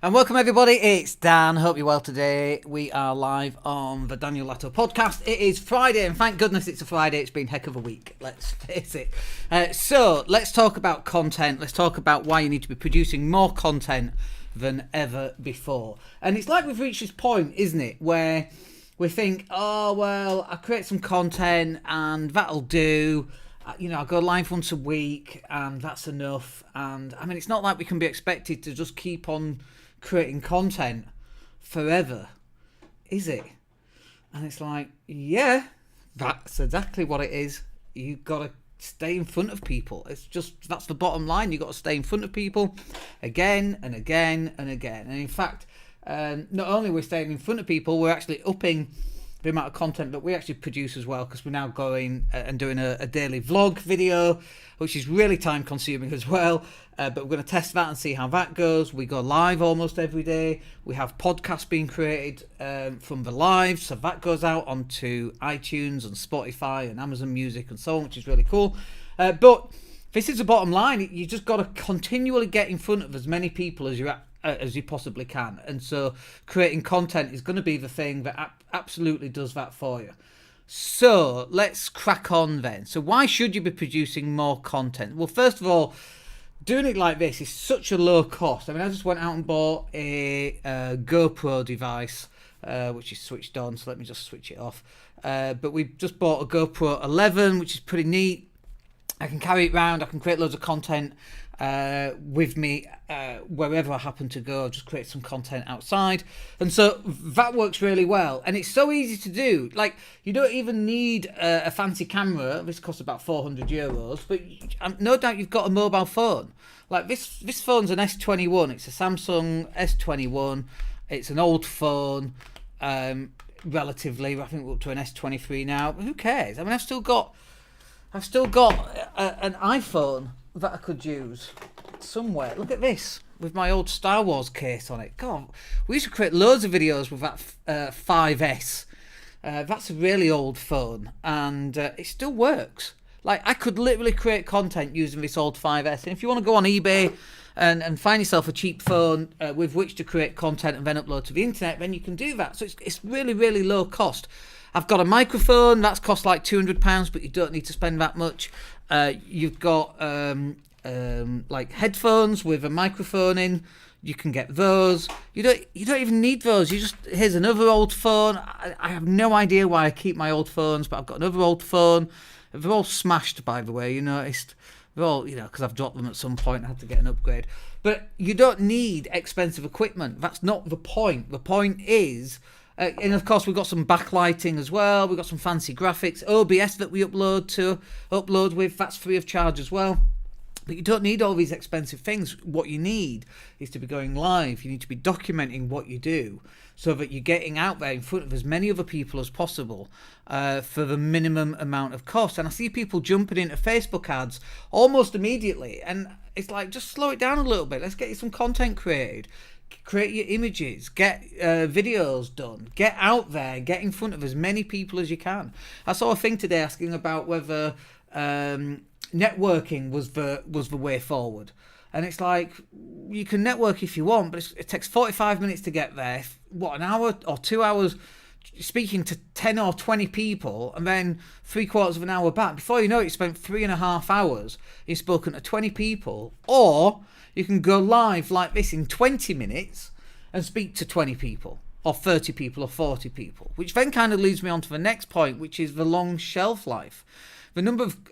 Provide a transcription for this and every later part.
And welcome everybody, it's Dan. Hope you're well today. We are live on the Daniel Latto podcast. It is Friday, and thank goodness it's a Friday. It's been a heck of a week, let's face it. So let's talk about content. Let's talk about why you need to be producing more content than ever before. And it's like we've reached this point, isn't it, where we think, oh well, I'll create some content and that'll do. I'll go live once a week and that's enough. And I mean, it's not like we can be expected to just keep on creating content forever, is it? And it's like, yeah, that's exactly what it is. You've got to stay in front of people. That's the bottom line. You've got to stay in front of people again and again and again. And in fact, not only are we staying in front of people, we're actually upping the amount of content that we actually produce as well, because we're now going and doing a daily vlog video, which is really time consuming as well, but we're going to test that and see how that goes. We go live almost every day. We have podcasts being created from the live, so that goes out onto iTunes and Spotify and Amazon Music and so on, which is really cool. But this is the bottom line. You just got to continually get in front of as many people as you possibly can, and so creating content is going to be the thing that absolutely does that for you. So let's crack on then. So why should you be producing more content? Well, first of all, doing it like this is such a low cost. I mean, I just went out and bought a GoPro device, which is switched on, so let me just switch it off. But we just bought a GoPro 11, which is pretty neat. I can carry it around, I can create loads of content with me wherever I happen to go. I'll just create some content outside, and so that works really well, and it's so easy to do. Like, you don't even need a fancy camera. This costs about €400, but no doubt you've got a mobile phone. Like this phone's an S21. It's a Samsung S21. It's an old phone, relatively. I think we're up to an S23 now, but who cares? I mean, I've still got an iPhone that I could use somewhere. Look at this, with my old Star Wars case on it. God, we used to create loads of videos with that 5S. That's a really old phone, and it still works. Like, I could literally create content using this old 5S. And if you want to go on eBay and find yourself a cheap phone with which to create content and then upload to the internet, then you can do that. So it's really, really low cost. I've got a microphone that's cost like £200, but you don't need to spend that much. You've got like headphones with a microphone in. You can get those. You don't even need those. Here's another old phone. I have no idea why I keep my old phones, but I've got another old phone. They're all smashed, by the way. You noticed they're all, because I've dropped them at some point. I had to get an upgrade. But you don't need expensive equipment. That's not the point. The point is. And of course, we've got some backlighting as well. We've got some fancy graphics. OBS that we upload with, that's free of charge as well. But you don't need all these expensive things. What you need is to be going live. You need to be documenting what you do so that you're getting out there in front of as many other people as possible for the minimum amount of cost. And I see people jumping into Facebook ads almost immediately. And it's like, just slow it down a little bit. Let's get you some content created. Create your images, get videos done, get out there, get in front of as many people as you can. I saw a thing today asking about whether networking was the way forward, and it's like, you can network if you want, but it takes 45 minutes to get there. What, an hour or 2 hours speaking to 10 or 20 people, and then 3/4 of an hour back? Before you know it, you spent 3.5 hours. You've spoken to 20 people, or you can go live like this in 20 minutes and speak to 20 people, or 30 people, or 40 people, which then kind of leads me on to the next point, which is the long shelf life. The number of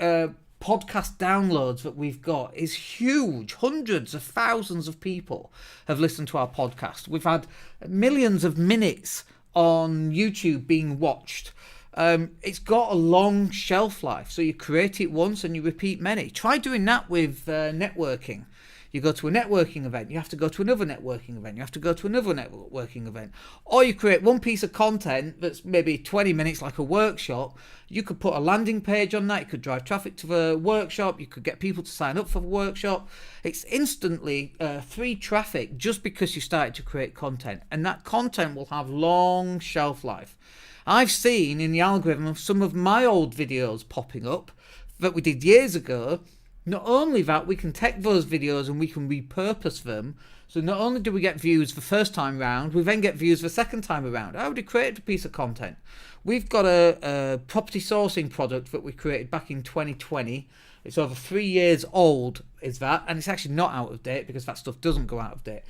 podcast downloads that we've got is huge. Hundreds of thousands of people have listened to our podcast. We've had millions of minutes on YouTube being watched. It's got a long shelf life, so you create it once and you repeat many. Try doing that with networking. You go to a networking event, you have to go to another networking event, you have to go to another networking event. Or you create one piece of content that's maybe 20 minutes, like a workshop. You could put a landing page on that, you could drive traffic to the workshop, you could get people to sign up for the workshop. It's instantly free traffic just because you started to create content. And that content will have long shelf life. I've seen in the algorithm of some of my old videos popping up that we did years ago, Not only that, we can take those videos and we can repurpose them. So not only do we get views the first time round, we then get views the second time around. I already created a piece of content. We've got a property sourcing product that we created back in 2020. It's over 3 years old, is that, and it's actually not out of date because that stuff doesn't go out of date.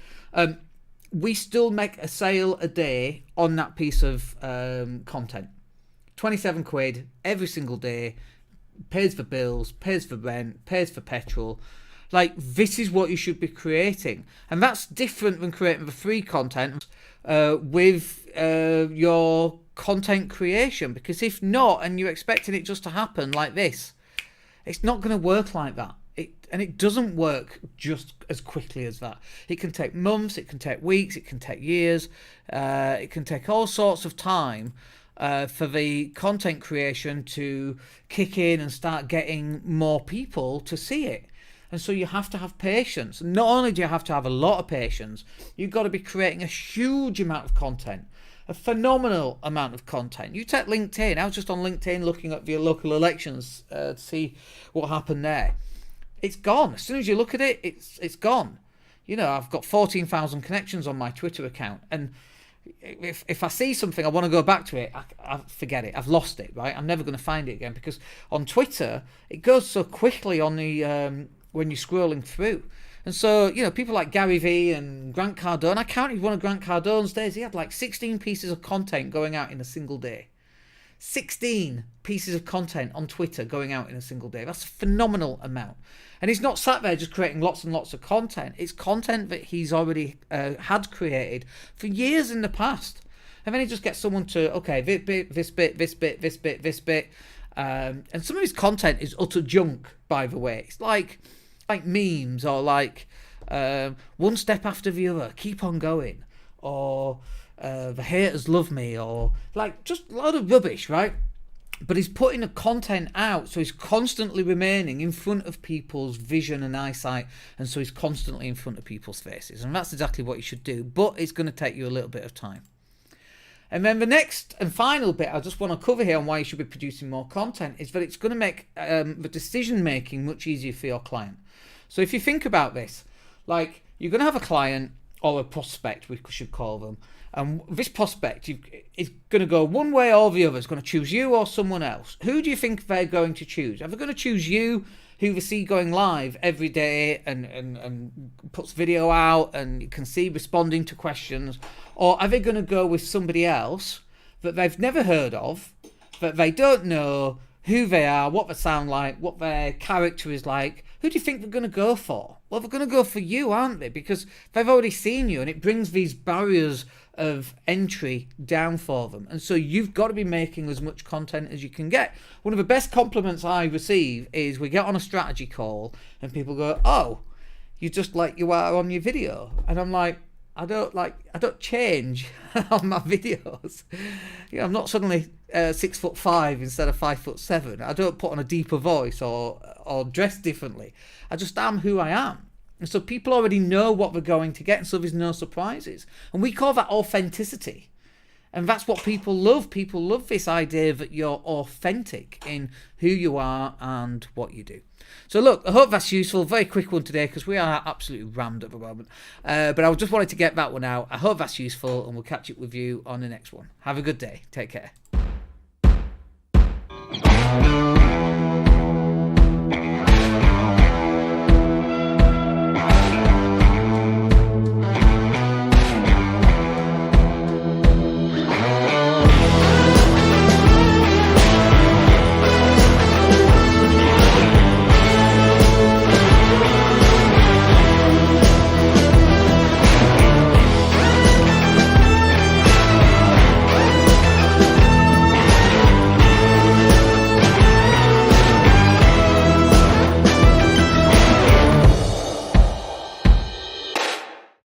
We still make a sale a day on that piece of content. 27 quid every single day, pays for bills, pays for rent, pays for petrol. Like, this is what you should be creating. And that's different than creating the free content with your content creation. Because if not, and you're expecting it just to happen like this, it's not going to work like that. And it doesn't work just as quickly as that. It can take months, it can take weeks, it can take years. It can take all sorts of time for the content creation to kick in and start getting more people to see it. And so you have to have patience. Not only do you have to have a lot of patience, you've got to be creating a huge amount of content, a phenomenal amount of content. You take LinkedIn. I was just on LinkedIn looking at the local elections to see what happened there. It's gone. As soon as you look at it, it's gone. You know, I've got 14,000 connections on my Twitter account, and if I see something, I want to go back to it, I forget it. I've lost it, right? I'm never going to find it again, because on Twitter, it goes so quickly on the when you're scrolling through. And so, you know, people like Gary Vee and Grant Cardone, I counted one of Grant Cardone's days. He had like 16 pieces of content going out in a single day. 16 pieces of content on Twitter going out in a single day. That's a phenomenal amount. And he's not sat there just creating lots and lots of content. It's content that he's already had created for years in the past. And then he just gets someone to, okay, this bit. And some of his content is utter junk, by the way. It's like memes, or like one step after the other, keep on going, or the haters love me, or like just a lot of rubbish, right? But he's putting the content out, so he's constantly remaining in front of people's vision and eyesight, and so he's constantly in front of people's faces. And that's exactly what you should do, but it's going to take you a little bit of time. And then the next and final bit I just want to cover here on why you should be producing more content is that it's going to make the decision making much easier for your client. So if you think about this, like, you're going to have a client, or a prospect, we should call them, and this prospect is going to go one way or the other. It's going to choose you or someone else. Who do you think they're going to choose? Are they going to choose you, who they see going live every day and puts video out and you can see responding to questions? Or are they going to go with somebody else that they've never heard of, that they don't know who they are, what they sound like, what their character is like? Who do you think they're going to go for? Well, they're going to go for you, aren't they? Because they've already seen you, and it brings these barriers of entry down for them. And so you've got to be making as much content as you can get. One of the best compliments I receive is we get on a strategy call and people go, "Oh, you're just like you are on your video." And I'm like, I don't change on my videos. You know, I'm not suddenly 6'5" instead of 5'7". I don't put on a deeper voice or dress differently. I just am who I am. And so people already know what they're going to get, and so there's no surprises. And we call that authenticity. And that's what people love. People love this idea that you're authentic in who you are and what you do. So look, I hope that's useful. Very quick one today because we are absolutely rammed at the moment. But I just wanted to get that one out. I hope that's useful, and we'll catch up with you on the next one. Have a good day. Take care.